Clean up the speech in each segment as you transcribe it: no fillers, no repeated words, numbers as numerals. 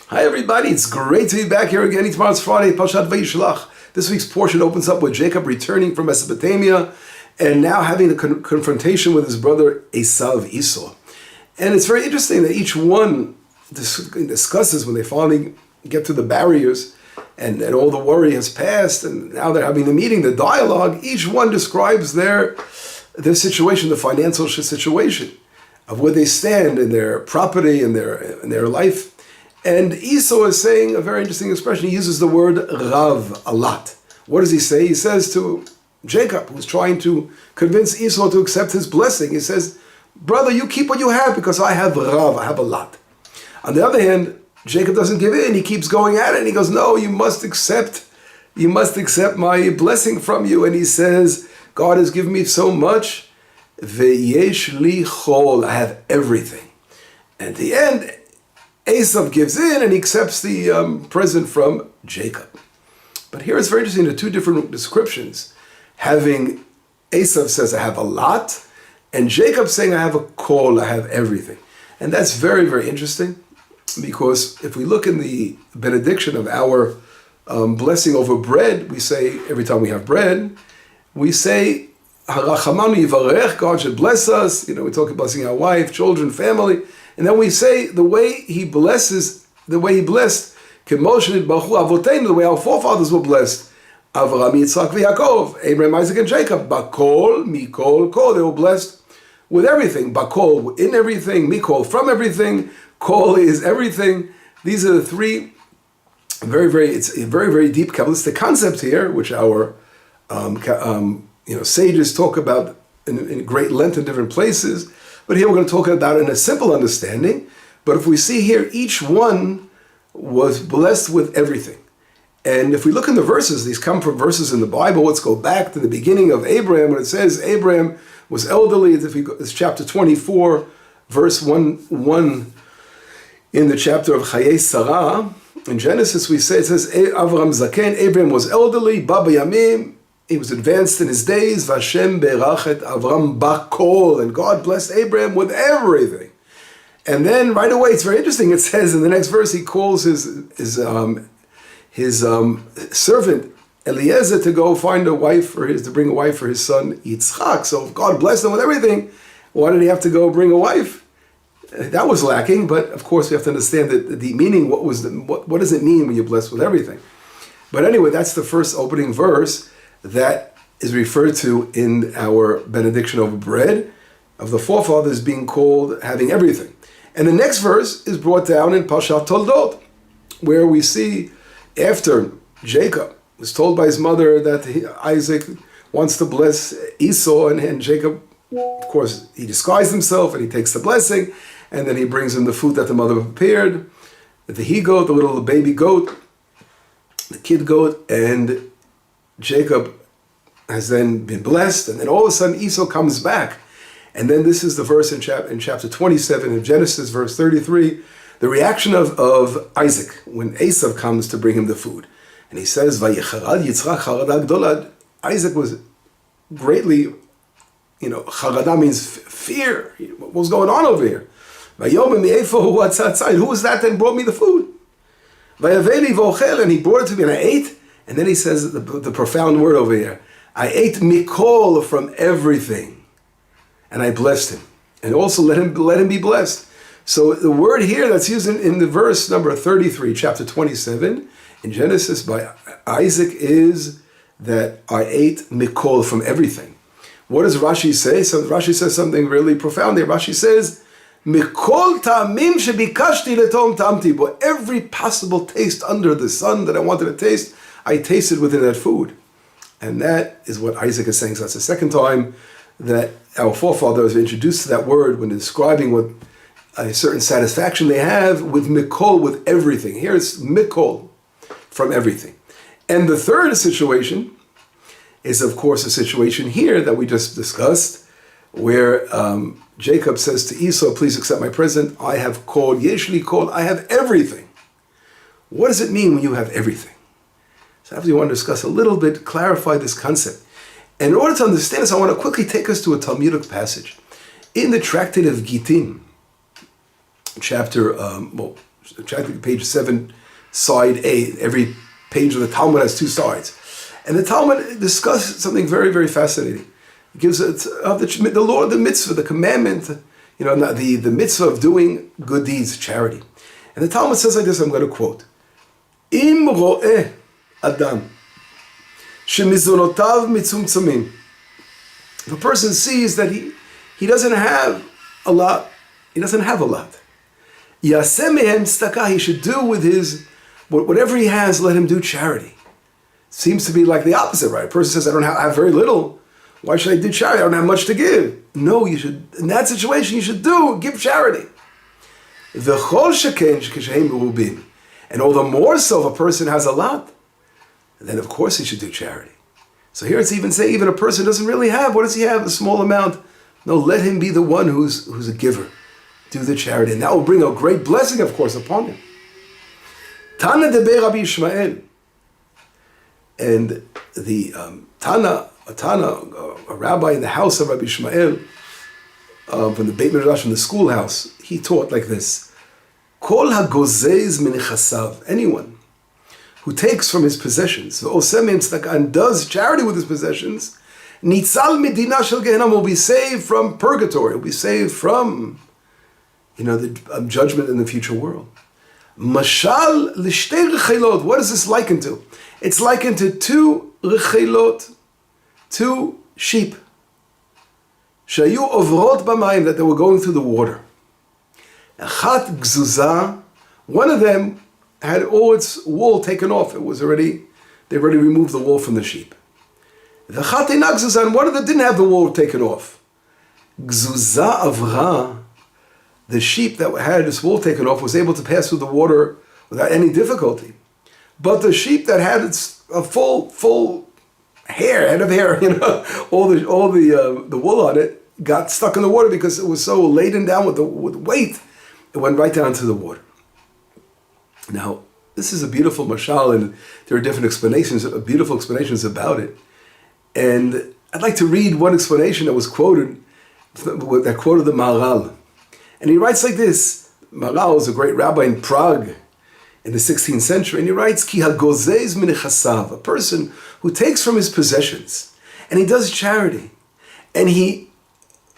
Hi everybody, it's great to be back here again. Tomorrow's Friday, Parashat Vayishlach. This week's portion opens up with Jacob returning from Mesopotamia and now having a confrontation with his brother Esau. And it's very interesting that each one discusses when they finally get to the barriers and all the worry has passed and now they're having the meeting, the dialogue. Each one describes their situation, the financial situation of where they stand in their property and their life. And Esau is saying a very interesting expression. He uses the word Rav a lot. What does he say? He says to Jacob, who's trying to convince Esau to accept his blessing, he says, brother, you keep what you have because I have Rav, I have a lot. On the other hand, Jacob doesn't give in. He keeps going at it and he goes, no, you must accept my blessing from you. And he says, God has given me so much. Ve'yesh li chol, I have everything. And at the end, Esau gives in and he accepts the present from Jacob. But here it's very interesting, the two different descriptions. Having Esau says, I have a lot, and Jacob saying, I have a kol, I have everything. And that's very, very interesting, because if we look in the benediction of our blessing over bread, we say, every time we have bread, we say, Harachamanu yivarech, God should bless us. We talk about blessing our wife, children, family. And then we say the way he blessed, Kemoshe Baruch Avotenu, the way our forefathers were blessed. Avraham, Yitzchak, Yaakov, Abraham, Isaac, and Jacob. Bakol, Mikol, Kol. They were blessed with everything. Bakol, in everything. Mikol, from everything. Kol is everything. These are the three it's a very, very deep Kabbalistic concept here, which our sages talk about in great length in different places. But here we're going to talk about it in a simple understanding. But if we see here, each one was blessed with everything. And if we look in the verses, these come from verses in the Bible. Let's go back to the beginning of Abraham, when it says Abraham was elderly. It's chapter 24, verse 1 in the chapter of Chayei Sarah. In Genesis, it says, Avram Zaken, Abraham was elderly, Baba Yamim, he was advanced in his days, Vashem berachet Avram bakol, and God blessed Abraham with everything. And then right away, it's very interesting. It says in the next verse, he calls his servant Eliezer to go find to bring a wife for his son Yitzchak. So if God blessed him with everything, why did he have to go bring a wife? That was lacking. But of course, we have to understand that the meaning. What does it mean when you're blessed with everything? But anyway, that's the first opening verse that is referred to in our benediction over bread, of the forefathers being called having everything. And the next verse is brought down in Parashat Toldot, where we see after Jacob was told by his mother that Isaac wants to bless Esau, and Jacob, of course, he disguised himself and he takes the blessing, and then he brings him the food that the mother prepared, the he-goat, the little baby goat, the kid goat, and Jacob has then been blessed, and then all of a sudden Esau comes back. And then this is the verse in chapter 27 of Genesis, verse 33, the reaction of Isaac when Esau comes to bring him the food. And he says, Vayicharad Yitzchak charada gdola. Isaac was greatly, charada means fear. What was going on over here? Vayom me'efo hu atzatzai. Who was that brought me the food? Vayaveli v'ochel, and he brought it to me and I ate. And then he says the profound word over here. I ate mikol from everything. And I blessed him. And also let him be blessed. So the word here that's used in the verse number 33, chapter 27, in Genesis by Isaac is that I ate mikol from everything. What does Rashi say? So Rashi says something really profound there. Rashi says, mikol ta'amim shebikashti letom tamti. But every possible taste under the sun that I wanted to taste, I tasted within that food. And that is what Isaac is saying. So that's the second time that our forefathers are introduced to that word when describing what a certain satisfaction they have with mikol, with everything. Here it's mikol, from everything. And the third situation is, of course, a situation here that we just discussed, where Jacob says to Esau, please accept my present. I have called, yeshli called, I have everything. What does it mean when you have everything? So after we want to discuss a little bit, clarify this concept. And in order to understand this, I want to quickly take us to a Talmudic passage. In the tractate of Gittin, chapter page 7, side A. Every page of the Talmud has 2 sides. And the Talmud discusses something very, very fascinating. It gives the law, the mitzvah, the commandment, the mitzvah of doing good deeds, charity. And the Talmud says like this, I'm going to quote, Im ro'eh adam shemizonotav mitzumtzamim. If a person sees that he doesn't have a lot, Yaseh mehem tzedakah, he should do with his, whatever he has, let him do charity. Seems to be like the opposite, right? A person says, I have very little. Why should I do charity? I don't have much to give. No, you should, in that situation, you should give charity. V'chol sheken shekeshehem merubim. And all the more so if a person has a lot, then of course he should do charity. So here it's even saying, even a person doesn't really have, what does he have? A small amount. No, let him be the one who's a giver. Do the charity. And that will bring a great blessing, of course, upon him. Tana debe Rabbi Yishmael. And the a rabbi in the house of Rabbi Yishmael, from the Beit Midrash, from the schoolhouse, he taught like this: Kol hagozez min nechasav, anyone who takes from his possessions, and does charity with his possessions, nitzal medina shel Gehenna, will be saved from purgatory, will be saved from, the judgment in the future world. Mashal lishtei rechelot. What is this likened to? It's likened to 2 rechelot, 2 sheep. Shayu ovrot b'mayim, that they were going through the water. Achat gzuzah, one of them had all its wool taken off. They've already removed the wool from the sheep. The V'chat eina gzuzah, and one of them didn't have the wool taken off. Gzuzah avra, the sheep that had its wool taken off was able to pass through the water without any difficulty. But the sheep that had its full head of hair, all the wool on it, got stuck in the water because it was so laden down with weight. It went right down to the water. Now, this is a beautiful mashal, and there are different explanations, beautiful explanations about it. And I'd like to read one explanation that was quoted, that quoted the Maharal. And he writes like this. Maharal was a great rabbi in Prague in the 16th century, and he writes, Ki hagozez min nechasav, a person who takes from his possessions, and he does charity, and he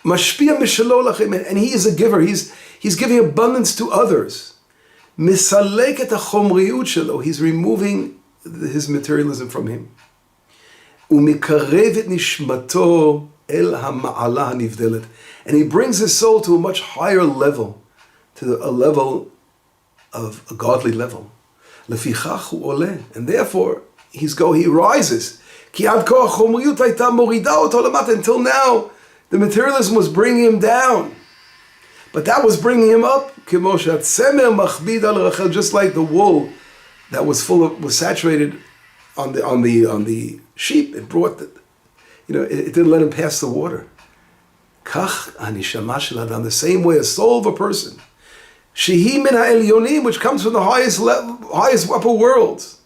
mashpia mishalo lachem, and he is a giver, he's giving abundance to others. Misalek et hachomriut shelo, he's removing his materialism from him. Umikarev et nishmato el hama'ala hanivdelet, and he brings his soul to a much higher level, to a level of a godly level. Lefichach hu oleh, and therefore he rises. Ki ad ko hachomriut hayta morida oto lamata, until now the materialism was bringing him down, but that was bringing him up. Just like the wool that was saturated on the sheep, it brought it didn't let him pass the water. Kach hanishama shel adam, the same way a soul of a person, shehi min ha'elyonim, which comes from the highest upper worlds,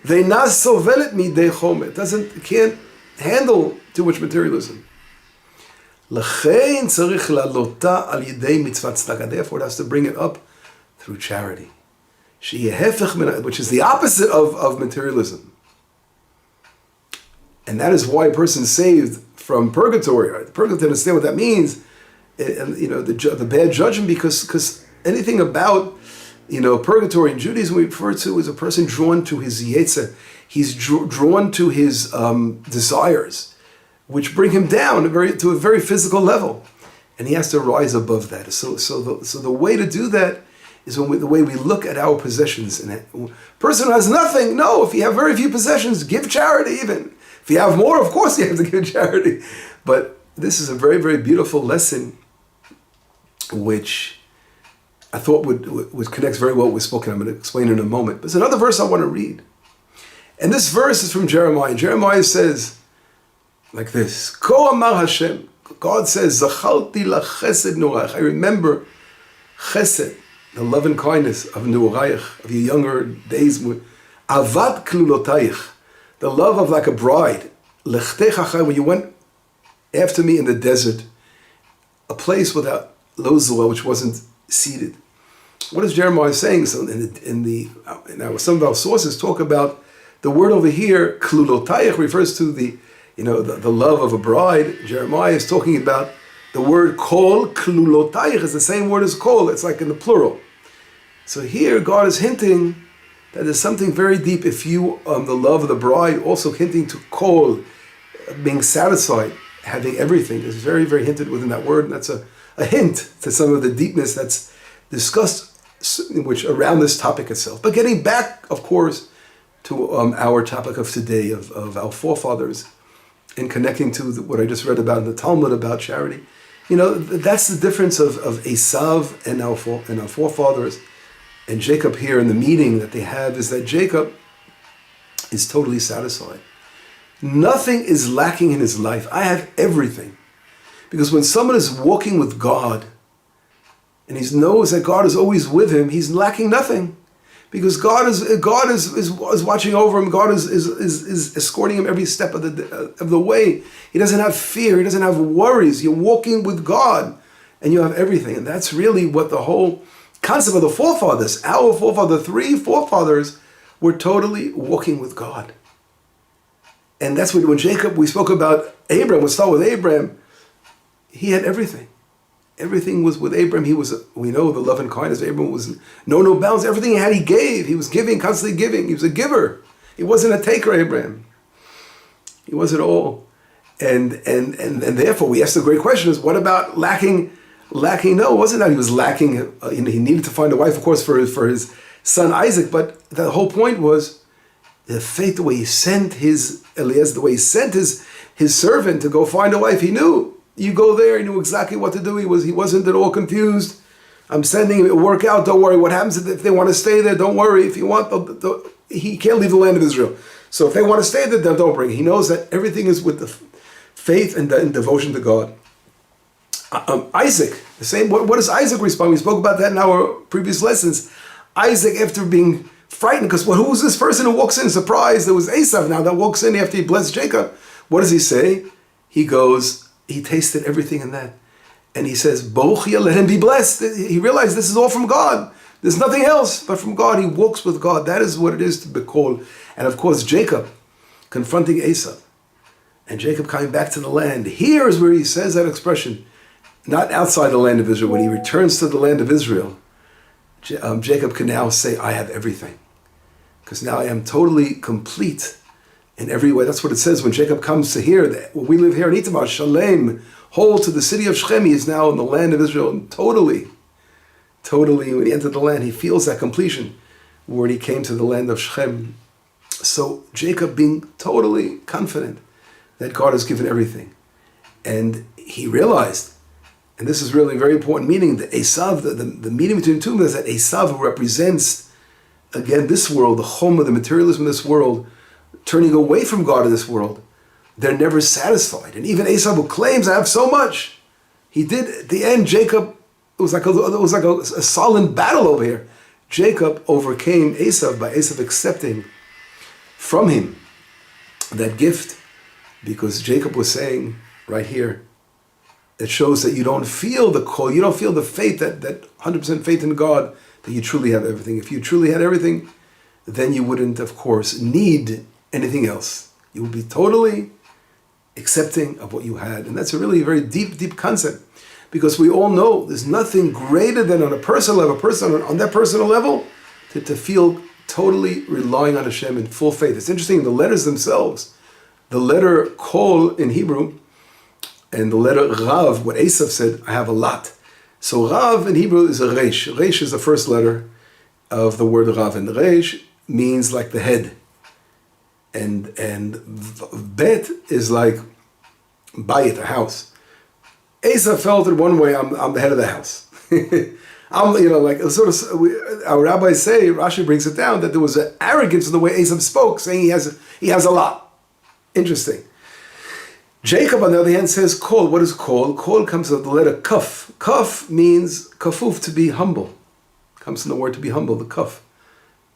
ve'na sovelet midei chomet, it can't handle too much materialism. L'chein tzarich la'alota al yidei mitzvat tzedakah, therefore it has to bring it up through charity, which is the opposite of materialism. And that is why a person is saved from purgatory. Right? Purgatory, to understand what that means, and the bad judgment, because anything about purgatory in Judaism we refer to as a person drawn to his yetzer. He's drawn to his desires, which bring him down to a very physical level, and he has to rise above that. So the way to do that is the way we look at our possessions. And a person who has nothing, no, if you have very few possessions, give charity even. If you have more, of course you have to give charity. But this is a very, very beautiful lesson, which I thought would connect very well with spoken. I'm going to explain in a moment. But there's another verse I want to read. And this verse is from Jeremiah. Jeremiah says like this, Ko amar Hashem, God says, Zachalti la chesed nurayach, I remember chesed, the love and kindness of nurayach, of your younger days, avat klulotayich, the love of like a bride, lechtech, when you went after me in the desert, a place without lozua, which wasn't seated. what is Jeremiah saying? So now some of our sources talk about the word over here, klulotayich, refers to the love of a bride. Jeremiah is talking about the word kol, klulotayich is the same word as kol. It's like in the plural. So here God is hinting that there's something very deep if you, the love of the bride, also hinting to kol, being satisfied, having everything, is very, very hinted within that word. And that's a hint to some of the deepness that's discussed which around this topic itself. But getting back, of course, to our topic of today, of our forefathers, and connecting to what I just read about in the Talmud about charity. That's the difference of Esav and our forefathers. And Jacob here in the meeting that they have is that Jacob is totally satisfied. Nothing is lacking in his life. I have everything. Because when someone is walking with God, and he knows that God is always with him, he's lacking nothing. Because God is watching over him. God is escorting him every step of the way. He doesn't have fear. He doesn't have worries. You're walking with God, and you have everything. And that's really what the whole concept of the forefathers, our forefathers, the three forefathers, were totally walking with God. And that's when Jacob, we spoke about Abraham. We'll start with Abraham. He had everything. Everything was with Abraham. We know the love and kindness of Abraham was no bounds. Everything he had, he gave. He was giving, constantly giving. He was a giver. He wasn't a taker, Abraham. He was it all. And therefore, we asked the great question is, what about lacking? No, it wasn't that he was lacking. He needed to find a wife, of course, for his son Isaac. But the whole point was the faith, the way he sent his Eliezer, the way he sent his servant to go find a wife. He knew. You go there, he knew exactly what to do. He wasn't at all confused. I'm sending him, it'll work out, don't worry. What happens if they want to stay there? Don't worry. If you want, he can't leave the land of Israel. So if they want to stay there, then don't bring it. He knows that everything is with the faith and devotion to God. Isaac, the same. What does Isaac respond? We spoke about that in our previous lessons. Isaac, after being frightened, because who was this person who walks in? Surprised, there was Esav now that walks in after he blessed Jacob. What does he say? He tasted everything in that. And he says, Bochia, let him be blessed. He realized this is all from God. There's nothing else but from God. He walks with God. That is what it is to be called. And of course, Jacob confronting Esau. And Jacob coming back to the land. Here is where he says that expression. Not outside the land of Israel. When he returns to the land of Israel, Jacob can now say, I have everything. Because now I am totally complete in every way. That's what it says when Jacob comes to here. When we live here in Itamar, Shalem, whole to the city of Shechem, he is now in the land of Israel. And totally, when he entered the land, he feels that completion when he came to the land of Shechem. So Jacob being totally confident that God has given everything. And he realized, and this is really a very important meaning, that Esav, the meaning between the two is that Esav, who represents, again, this world, the home of the materialism of this world, turning away from God in this world, they're never satisfied. And even Esau, who claims, I have so much, he did, at the end, Jacob, it was like a solid battle over here. Jacob overcame Esau by Esau accepting from him that gift, because Jacob was saying right here, it shows that you don't feel the call, you don't feel the faith, that 100% faith in God, that you truly have everything. If you truly had everything, then you wouldn't, of course, need anything else. You would be totally accepting of what you had. And that's a really very deep, deep concept. Because we all know there's nothing greater than on a personal level, on that personal level, to feel totally relying on Hashem in full faith. It's interesting, the letters themselves, the letter Kol in Hebrew, and the letter Rav, what Esav said, I have a lot. So Rav in Hebrew is a Reish. Reish is the first letter of the word Rav. And Reish means like the head. And Bet is like Bayit, a house. Esav felt it one way, I'm the head of the house. Our rabbis say, Rashi brings it down, that there was an arrogance in the way Esav spoke, saying he has a lot. Interesting. Jacob, on the other hand, says kol. What is kol? Kol comes from the letter kaf. Kaf means kafuf, to be humble. Comes from the word to be humble, the kaf.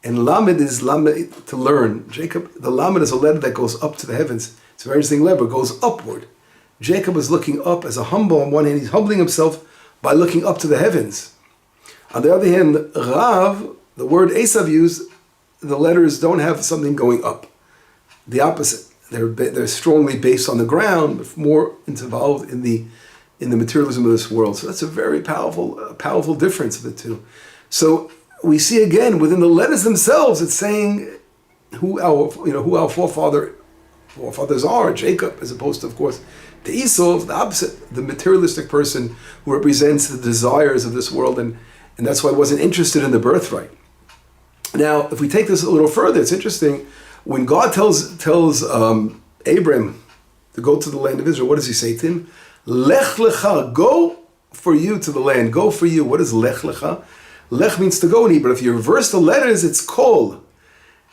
And lamed is lamed, to learn. Jacob, the lamed is a letter that goes up to the heavens. It's a very interesting letter, it goes upward. Jacob is looking up as a humble on one hand. He's humbling himself by looking up to the heavens. On the other hand, Rav, the word Esav used, the letters don't have something going up. The opposite. They're strongly based on the ground, but more involved in the materialism of this world. So that's a very powerful difference of the two. So we see again within the letters themselves, it's saying who our forefathers are, Jacob, as opposed to, of course, to Esau, the opposite, the materialistic person who represents the desires of this world, and that's why I wasn't interested in the birthright. Now, if we take this a little further, it's interesting. When God tells Abram to go to the land of Israel, what does he say to him? Lech lecha, go for you to the land. Go for you. What is lech lecha? Lech means to go in Hebrew. If you reverse the letters, it's kol.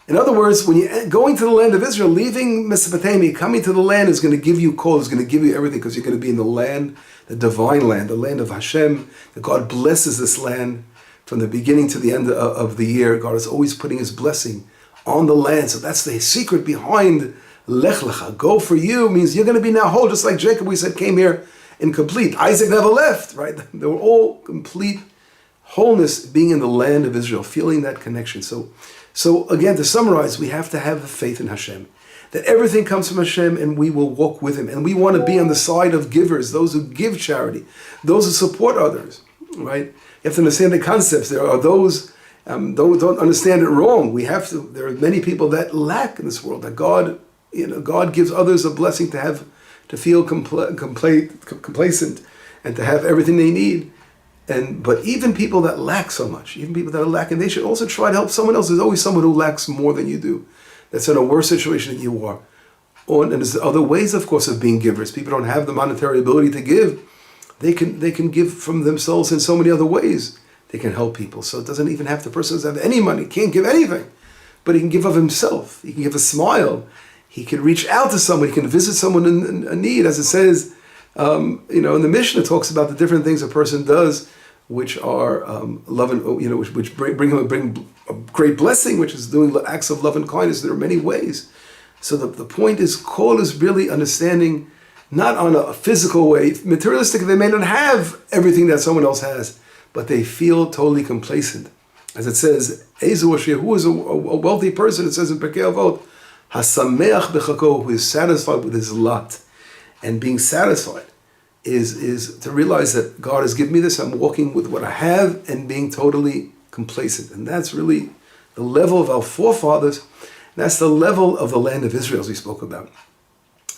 In other words, when you're going to the land of Israel, leaving Mesopotamia, coming to the land is going to give you kol, is going to give you everything, because you're going to be in the land, the divine land, the land of Hashem. That God blesses this land from the beginning to the end of the year. God is always putting his blessing on the land. So that's the secret behind Lech Lecha. Go for you means you're going to be now whole, just like Jacob, we said, came here incomplete. Isaac never left, right? They were all complete wholeness, being in the land of Israel, feeling that connection. So again, to summarize, we have to have the faith in Hashem, that everything comes from Hashem and we will walk with him. And we want to be on the side of givers, those who give charity, those who support others, right? You have to understand the concepts. There are those don't understand it wrong. There are many people that lack in this world, that God gives others a blessing to feel complacent and to have everything they need. But even people that lack so much, even people that are lacking, they should also try to help someone else. There's always someone who lacks more than you do, that's in a worse situation than you are. And there's other ways, of course, of being givers. People don't have the monetary ability to give. They can give from themselves in so many other ways. They can help people. So it doesn't even have, the person doesn't have any money, can't give anything, but he can give of himself. He can give a smile. He can reach out to someone. He can visit someone in need. As it says, in the Mishnah, it talks about the different things a person does, which are love and which bring a great blessing, which is doing acts of love and kindness. There are many ways. So the point is, kol is really understanding, not on a physical way. Materialistic, they may not have everything that someone else has, but they feel totally complacent. As it says, Ezu Ashir, who is a wealthy person, it says in Pirkei Avot, Hasameach b'chako, who is satisfied with his lot. And being satisfied is to realize that God has given me this, I'm walking with what I have, and being totally complacent. And that's really the level of our forefathers. That's the level of the land of Israel, as we spoke about.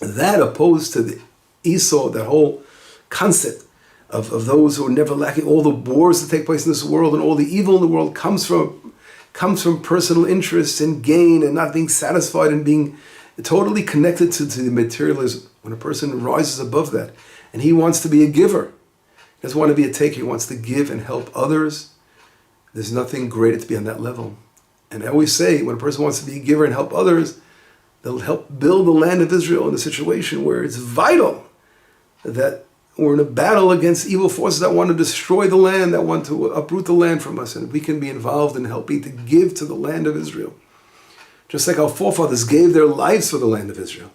That opposed to the Esau, that whole concept of those who are never lacking, all the wars that take place in this world and all the evil in the world comes from personal interests and gain and not being satisfied and being totally connected to the materialism. When a person rises above that and he wants to be a giver, he doesn't want to be a taker, he wants to give and help others, there's nothing greater to be on that level. And I always say, when a person wants to be a giver and help others, they'll help build the land of Israel in a situation where it's vital that we're in a battle against evil forces that want to destroy the land, that want to uproot the land from us, and we can be involved in helping to give to the land of Israel. Just like our forefathers gave their lives for the land of Israel,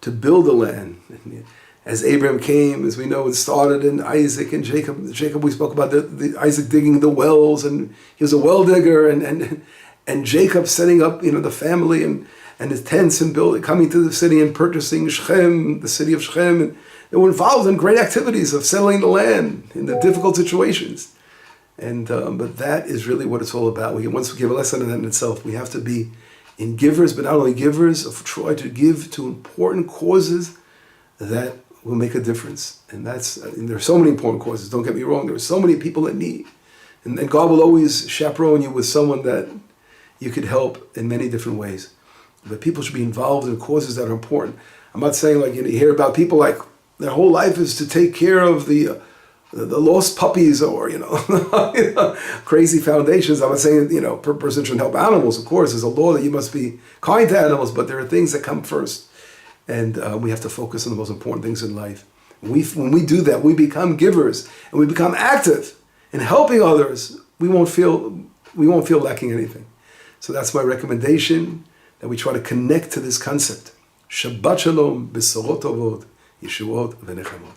to build the land. As Abraham came, as we know, it started in Isaac and Jacob. Jacob, we spoke about the Isaac digging the wells, and he was a well digger, and Jacob setting up, the family and his tents and coming to the city and purchasing Shechem, the city of Shechem. And they were involved in great activities of settling the land in the difficult situations. But that is really what it's all about. Once we give a lesson in that in itself, we have to be in givers, but not only givers, try to give to important causes that will make a difference. And there are so many important causes, don't get me wrong. There are so many people that need. And God will always chaperone you with someone that you could help in many different ways. But people should be involved in causes that are important. I'm not saying you hear about people like their whole life is to take care of the lost puppies or crazy foundations. I'm not saying per person shouldn't help animals. Of course, there's a law that you must be kind to animals, but there are things that come first, and we have to focus on the most important things in life. When we do that, we become givers and we become active in helping others. We won't feel lacking anything. So that's my recommendation, that we try to connect to this concept. Shabbat shalom, besorot tovot, yeshuot v'nechamot.